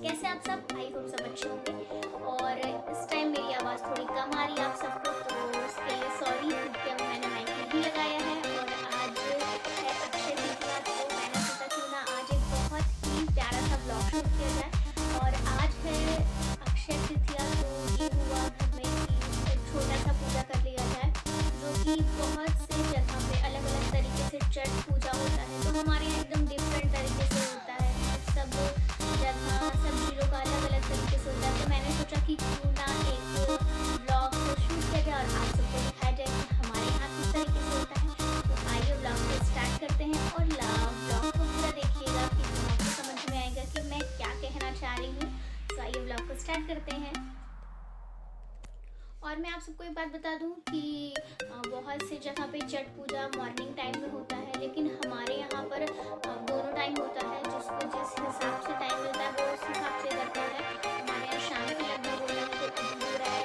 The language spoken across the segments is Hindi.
कैसे आप सब? आई होप सब अच्छे होंगे। और इस टाइम मेरी आवाज़ थोड़ी कम आ रही है आप सबको, तो उसके लिए सॉरी, क्योंकि अब मैंने माइक नहीं लगाया है। और आज है अक्षय तृतीया, तो मैंने सोचा क्यों ना आज एक बहुत ही प्यारा सा ब्लॉग शूट किया जाए। और आज है अक्षय तृतीया, तो ये हुआ घर में कि एक छोटा सा पूजा कर लिया जाए, जो कि बहुत से जगह पे अलग अलग तरीके से छठ पूजा होता है। तो हमारे यहाँ एकदम डिफरेंट तरीके से होता है, सब जगह सब चीज़ों का अलग अलग तरीके से होता है। तो मैंने सोचा कि क्यों ना एक ब्लॉग को शूट किया जाए और आप सबको दिखाया जाए कि हमारे यहाँ किस तरीके से होता है। तो आइए ब्लॉग को स्टार्ट करते हैं और ब्लॉग को पूरा देखिएगा कि आपको समझ में आएगा कि मैं क्या कहना चाह रही हूँ। तो आइए ब्लॉग को स्टार्ट करते हैं। और मैं आप सबको एक बात बता दूं कि बहुत सी जगह पे छठ पूजा मॉर्निंग टाइम में होता है, लेकिन हमारे यहाँ पर दोनों टाइम होता है। जिसको जिस हिसाब से टाइम मिलता है वो उस हिसाब से करता है। हमारे यहाँ शाम के लगभग हो रहा है, तो अभी हो रहा है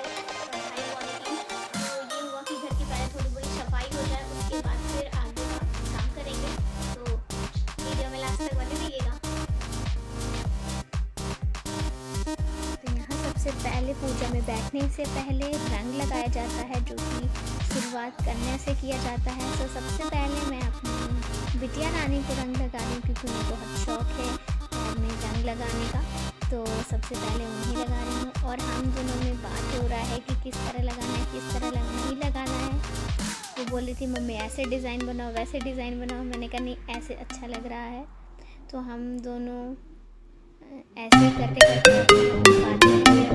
2:30-3। तो ये हुआ कि घर की पहले थोड़ी बड़ी सफाई हो जाए, उसके बाद फिर आगे का काम करेंगे। तो वीडियो में लास्ट तक बने रहिएगा। सबसे पहले पूजा में बैठने से पहले रंग लगाया जाता है, जो कि शुरुआत करने से किया जाता है। तो सबसे पहले मैं अपनी बिटिया रानी को रंग लगा रही हूँ, क्योंकि उन्हें बहुत शौक है और में रंग लगाने का। तो सबसे पहले उन्हें लगा रही हूँ। और हम दोनों में बात हो रहा है कि किस तरह लगाना है, किस तरह नहीं लगाना है। वो बोल रही थी मम्मी ऐसे डिज़ाइन बनाओ, वैसे डिज़ाइन बनाओ। मैंने कहा नहीं, ऐसे अच्छा लग रहा है। तो हम दोनों ऐसे करते करते बातें क्लियर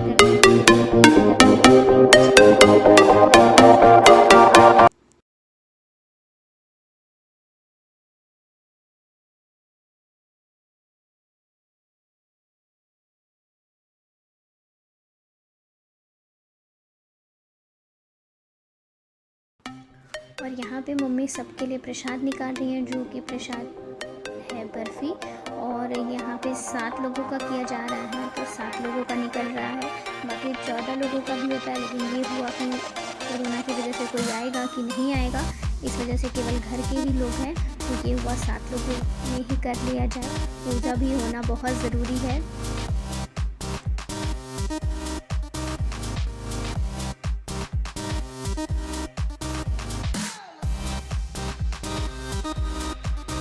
और यहाँ पे मम्मी सबके लिए प्रसाद निकाल रही हैं, जो कि प्रसाद है बर्फ़ी। और यहाँ पे 7 लोगों का किया जा रहा है, तो 7 लोगों का निकल रहा है। बाकी 14 लोगों का भी होता है, लेकिन ये हुआ कि कोरोना की वजह से कोई आएगा कि नहीं आएगा, इस वजह से केवल घर के ही लोग हैं। तो ये हुआ 7 लोगों में ही कर लिया जाए। पूजा भी होना बहुत ज़रूरी है।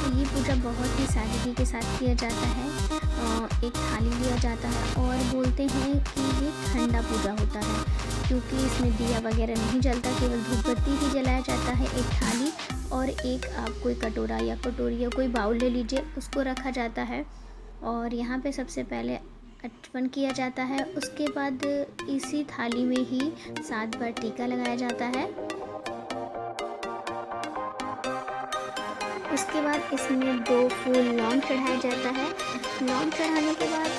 ये पूजा बहुत ही सादगी के साथ किया जाता है। एक थाली लिया जाता है और बोलते हैं कि ये ठंडा पूजा होता है, क्योंकि इसमें दिया वगैरह नहीं जलता, केवल धूप बत्ती ही जलाया जाता है। एक थाली और एक आप कोई कटोरा या कटोरी या कोई बाउल ले लीजिए, उसको रखा जाता है। और यहाँ पे सबसे पहले अर्पण किया जाता है। उसके बाद इसी थाली में ही 7 बार टीका लगाया जाता है। उसके बाद इसमें 2 फूल लौंग चढ़ाया जाता है। लौंग चढ़ाने के बाद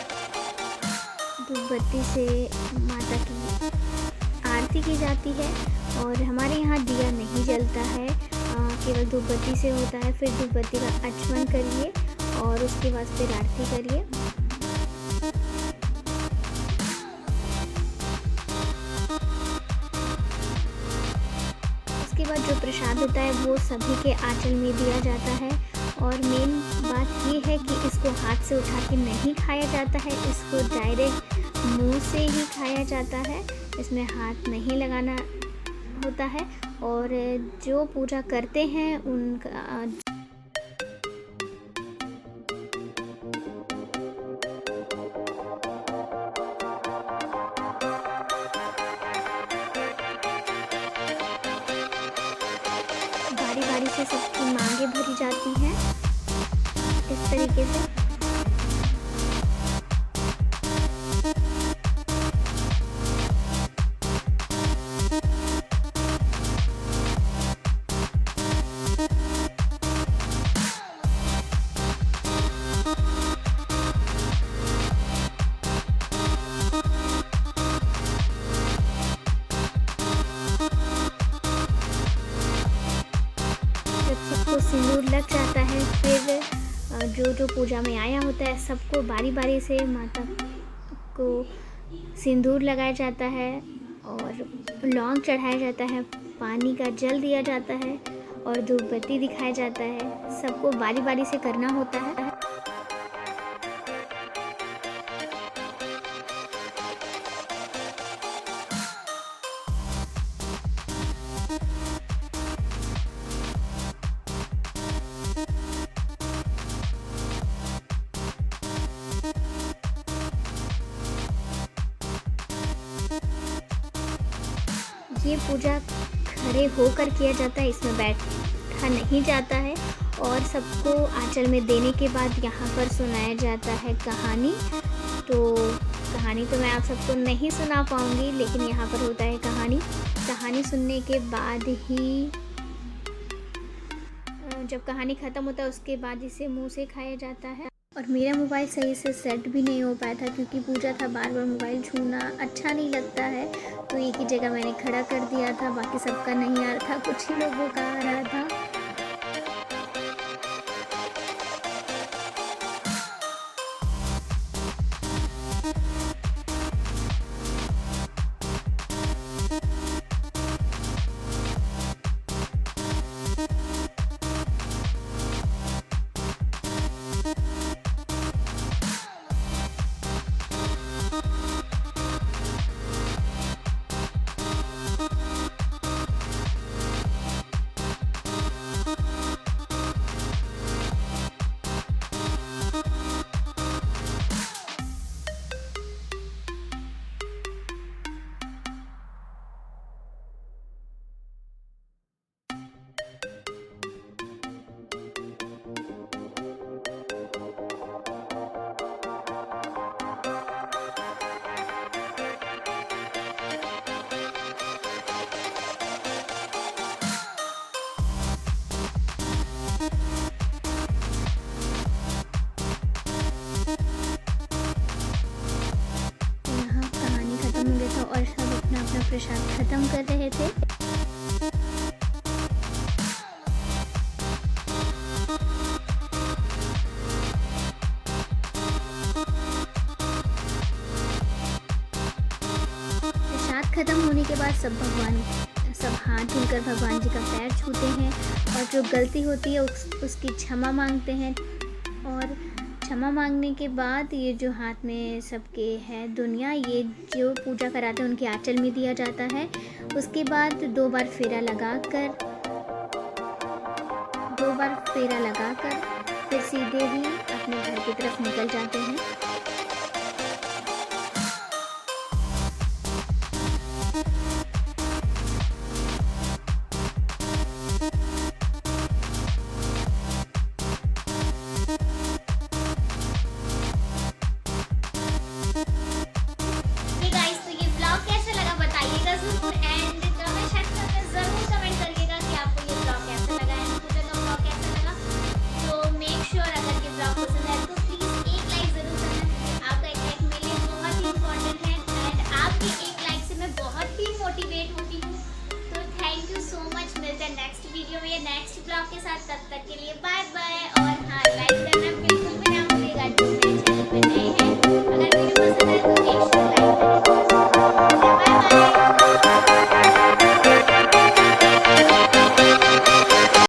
धूप बत्ती से माता की आरती की जाती है। और हमारे यहाँ दिया नहीं जलता है, केवल धूप बत्ती से होता है। फिर धूप बत्ती का आचमन करिए और उसके बाद फिर आरती करिए। उसके बाद जो प्रसाद होता है वो सभी के आंचल में दिया जाता है। और मेन बात ये है कि इसको हाथ से उठा के नहीं खाया जाता है, इसको डायरेक्ट मुंह से ही खाया जाता है। इसमें हाथ नहीं लगाना होता है। और जो पूजा करते हैं उनका बारी बारी से सबकी मांगे भरी जाती हैं इस तरीके से। सबको सिंदूर लग जाता है, फिर जो पूजा में आया होता है सबको बारी बारी से माता को सिंदूर लगाया जाता है और लौंग चढ़ाया जाता है, पानी का जल दिया जाता है और धूप बत्ती दिखाया जाता है। सबको बारी बारी से करना होता है। ये पूजा खड़े होकर किया जाता है, इसमें बैठा नहीं जाता है। और सबको आंचल में देने के बाद यहाँ पर सुनाया जाता है कहानी। तो कहानी तो मैं आप सबको नहीं सुना पाऊँगी, लेकिन यहाँ पर होता है कहानी सुनने के बाद ही जब कहानी ख़त्म होता है उसके बाद इसे मुंह से खाया जाता है। और मेरा मोबाइल सही से सेट भी नहीं हो पाया था क्योंकि पूजा था, बार बार मोबाइल छूना अच्छा नहीं लगता है, तो एक ही जगह मैंने खड़ा कर दिया था। बाकी सबका नहीं आ रहा था, कुछ ही लोगों का आ रहा था। और सब अपना अपना प्रसाद खत्म कर रहे थे। प्रसाद खत्म होने के बाद सब हाथ धुलकर भगवान जी का पैर छूते हैं और जो गलती होती है उसकी क्षमा मांगते हैं। और क्षमा मांगने के बाद ये जो हाथ में सबके है दुनिया, ये जो पूजा कराते हैं उनके आंचल में दिया जाता है। उसके बाद 2 बार फेरा लगाकर फिर सीधे ही अपने घर की तरफ निकल जाते हैं।